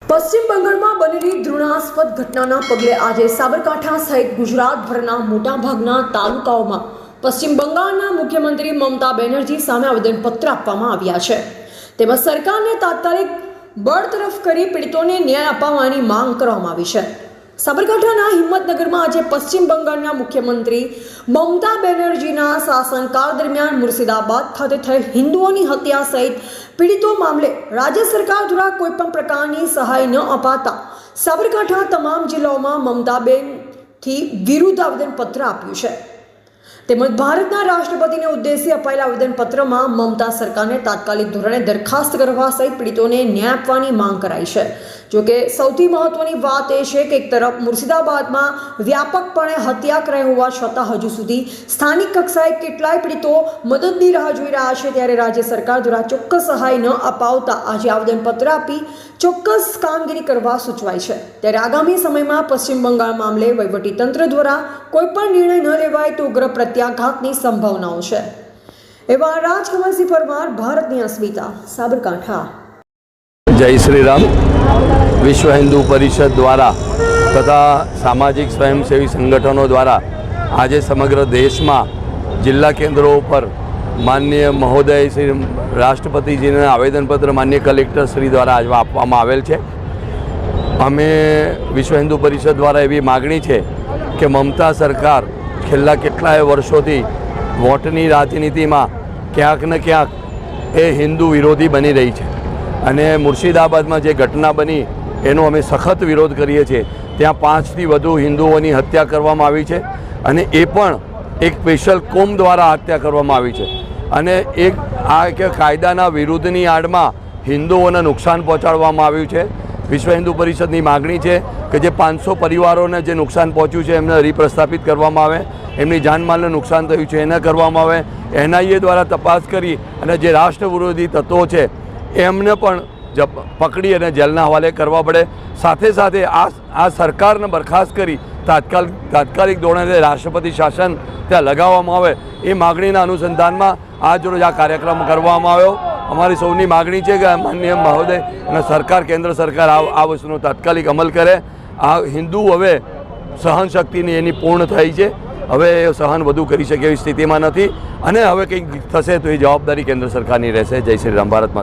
પશ્ચિમ બંગાળમાં બનેલી ઘૃણાસ્પદ ઘટનાના પગલે આજે સાબરકાંઠા સહિત ગુજરાતભરના મોટાભાગના તાલુકાઓમાં પશ્ચિમ બંગાળના મુખ્યમંત્રી મમતા બેનર્જી સામે આવેદનપત્ર આપવામાં આવ્યા છે. તેમજ સરકારને તાત્કાલિક બરતરફ કરી પીડિતોને ન્યાય અપાવવાની માંગ કરવામાં આવી છે. સાબરકાંઠાના હિંમતનગરમાં આજે પશ્ચિમ બંગાળના મુખ્યમંત્રી મમતા બેનર્જીના શાસનકાળ દરમિયાન મુર્શિદાબાદ ખાતે થયેલ હિન્દુઓની હત્યા સહિત પીડિતો મામલે રાજ્ય સરકાર દ્વારા કોઈપણ પ્રકારની સહાય ન અપાતા સાબરકાંઠા તમામ જિલ્લાઓમાં મમતા બેનથી વિરુદ્ધ આવેદનપત્ર આપ્યું છે. તેમજ ભારતના રાષ્ટ્રપતિને ઉદ્દેશી અપાયેલા આવેદનપત્રમાં મમતા સરકારને તાત્કાલિક ધોરણે દરખાસ્ત કરવા સહિત પીડિતોને ન્યાય આપવાની માંગ કરાઈ છે. જોકે સૌથી મહત્વની વાત એ છે કે એક તરફ મુર્શિદાબાદમાં વ્યાપકપણે હત્યા કરાઈ હોવા છતાં હજુ સુધી સ્થાનિક કક્ષાએ કેટલાય પીડિતો મદદની રાહ જોઈ રહ્યા છે, ત્યારે રાજ્ય સરકાર દ્વારા ચોક્કસ સહાય ન અપાવતા આજે આવેદનપત્ર આપી ચોક્કસ કામગીરી કરવા સૂચવાય છે. ત્યારે આગામી સમયમાં પશ્ચિમ બંગાળ મામલે વહીવટીતંત્ર દ્વારા કોઈપણ નિર્ણય ન લેવાય તો ઉગ્ર પ્રત્યાઘાતની સંભાવનાઓ છે. એવા રાજકમલસિંહ પરમાર, ભારતની અસ્મિતા, સાબરકાંઠા. જય શ્રી રામ. વિશ્વ હિન્દુ પરિષદ દ્વારા તથા સામાજિક સ્વયંસેવી સંગઠનો દ્વારા આજે સમગ્ર દેશમાં જિલ્લા કેન્દ્રો ઉપર માનનીય મહોદય શ્રી રાષ્ટ્રપતિજીને આવેદનપત્ર માનનીય કલેક્ટર શ્રી દ્વારા આજે આપવામાં આવેલ છે. અમે વિશ્વ હિન્દુ પરિષદ દ્વારા એવી માગણી છે કે મમતા સરકાર છેલ્લા કેટલાય વર્ષોથી વોટની રાજનીતિમાં ક્યાંક ને ક્યાંક એ હિન્દુ વિરોધી બની રહી છે અને મુર્શિદાબાદમાં જે ઘટના બની એનો અમે સખત વિરોધ કરીએ છીએ. ત્યાં 5થી વધુ હિન્દુઓની હત્યા કરવામાં આવી છે અને એ પણ એક સ્પેશિયલ કોમ દ્વારા હત્યા કરવામાં આવી છે અને એક આ કે કાયદાના વિરુદ્ધની આડમાં હિન્દુઓને નુકસાન પહોંચાડવામાં આવ્યું છે. વિશ્વ હિન્દુ પરિષદની માગણી છે કે જે 500 પરિવારોને જે નુકસાન પહોંચ્યું છે એમને રીપ્રસ્થાપિત કરવામાં આવે, એમની જાનમાલને નુકસાન થયું છે એને કરવામાં આવે, NIA દ્વારા તપાસ કરી અને જે રાષ્ટ્ર વિરોધી તત્વો છે એમને પણ પકડી અને જેલના હવાલે કરવા પડે. સાથે સાથે આ સરકારને બરખાસ્ત કરી તાત્કાલિક ધોરણે રાષ્ટ્રપતિ શાસન ત્યાં લગાવવામાં આવે એ માગણીના અનુસંધાનમાં આજરોજ આ કાર્યક્રમ કરવામાં આવ્યો. અમારી સૌની માગણી છે કે માનનીય મહોદય અને સરકાર, કેન્દ્ર સરકાર આ વસ્તુનો તાત્કાલિક અમલ કરે. આ હિન્દુ હવે સહનશક્તિની એની પૂર્ણ થઈ છે, હવે એ સહન વધુ કરી શકે એવી સ્થિતિમાં નથી અને હવે કંઈક થશે તો એ જવાબદારી કેન્દ્ર સરકારની રહેશે. જય શ્રી રામ. ભારતમાં